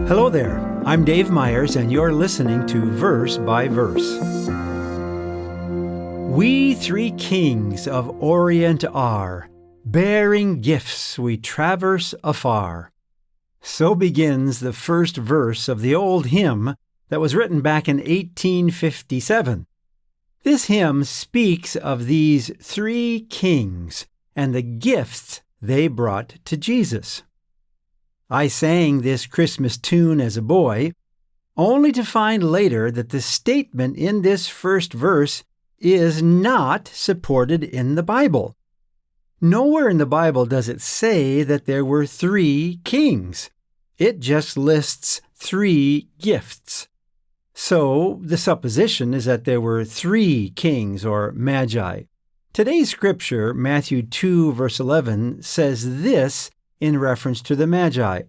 Hello there, I'm Dave Myers, and you're listening to Verse by Verse. We three kings of Orient are, bearing gifts we traverse afar. So begins the first verse of the old hymn that was written back in 1857. This hymn speaks of these three kings and the gifts they brought to Jesus. I sang this Christmas tune as a boy, only to find later that the statement in this first verse is not supported in the Bible. Nowhere in the Bible does it say that there were three kings. It just lists three gifts. So the supposition is that there were three kings or magi. Today's scripture, Matthew 2, verse 11, says this in reference to the Magi.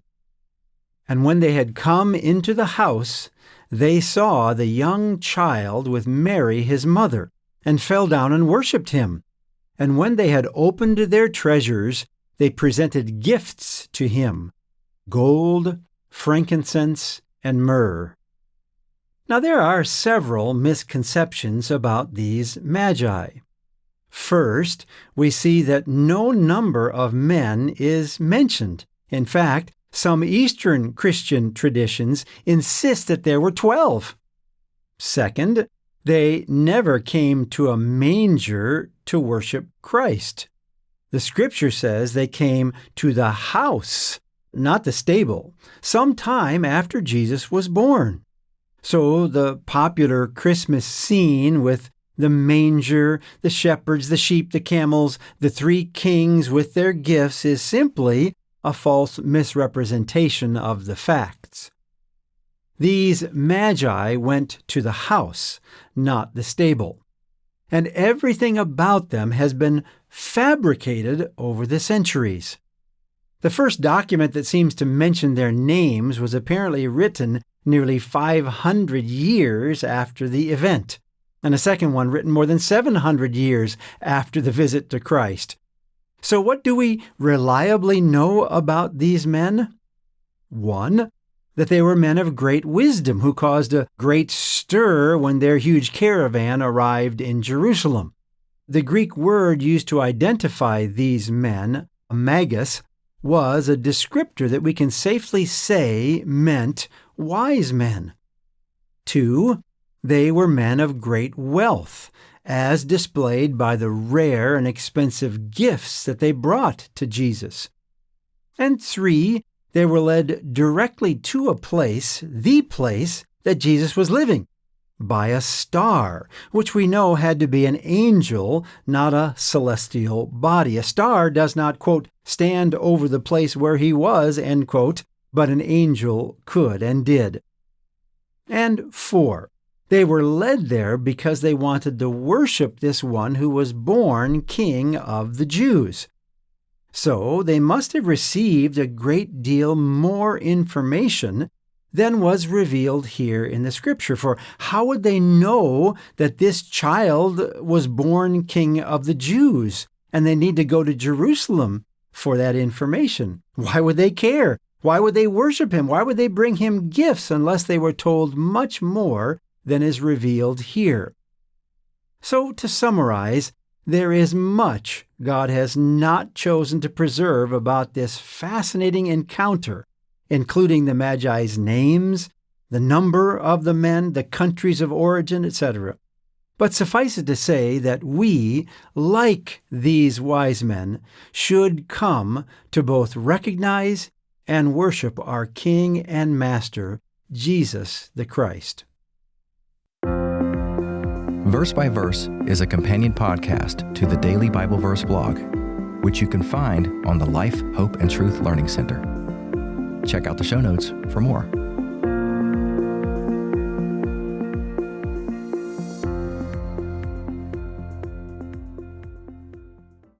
And when they had come into the house, they saw the young child with Mary his mother, and fell down and worshipped him. And when they had opened their treasures, they presented gifts to him, gold, frankincense, and myrrh. Now there are several misconceptions about these Magi. First, we see that no number of men is mentioned. In fact, some Eastern Christian traditions insist that there were 12. Second, they never came to a manger to worship Christ. The scripture says they came to the house, not the stable, sometime after Jesus was born. So the popular Christmas scene with the manger, the shepherds, the sheep, the camels, the three kings with their gifts is simply a false misrepresentation of the facts. These Magi went to the house, not the stable, and everything about them has been fabricated over the centuries. The first document that seems to mention their names was apparently written nearly 500 years after the event, and a second one written more than 700 years after the visit to Christ. So what do we reliably know about these men? 1, that they were men of great wisdom who caused a great stir when their huge caravan arrived in Jerusalem. The Greek word used to identify these men, magus, was a descriptor that we can safely say meant wise men. 2, they were men of great wealth, as displayed by the rare and expensive gifts that they brought to Jesus. And 3, they were led directly to a place, the place that Jesus was living, by a star, which we know had to be an angel, not a celestial body. A star does not, quote, stand over the place where he was, end quote, but an angel could and did. And 4, they were led there because they wanted to worship this one who was born King of the Jews. So they must have received a great deal more information than was revealed here in the scripture. For how would they know that this child was born King of the Jews and they need to go to Jerusalem for that information? Why would they care? Why would they worship him? Why would they bring him gifts unless they were told much more than is revealed here? So to summarize, there is much God has not chosen to preserve about this fascinating encounter, including the Magi's names, the number of the men, the countries of origin, etc. But suffice it to say that we, like these wise men, should come to both recognize and worship our King and Master, Jesus the Christ. Verse by Verse is a companion podcast to the Daily Bible Verse blog, which you can find on the Life, Hope, and Truth Learning Center. Check out the show notes for more.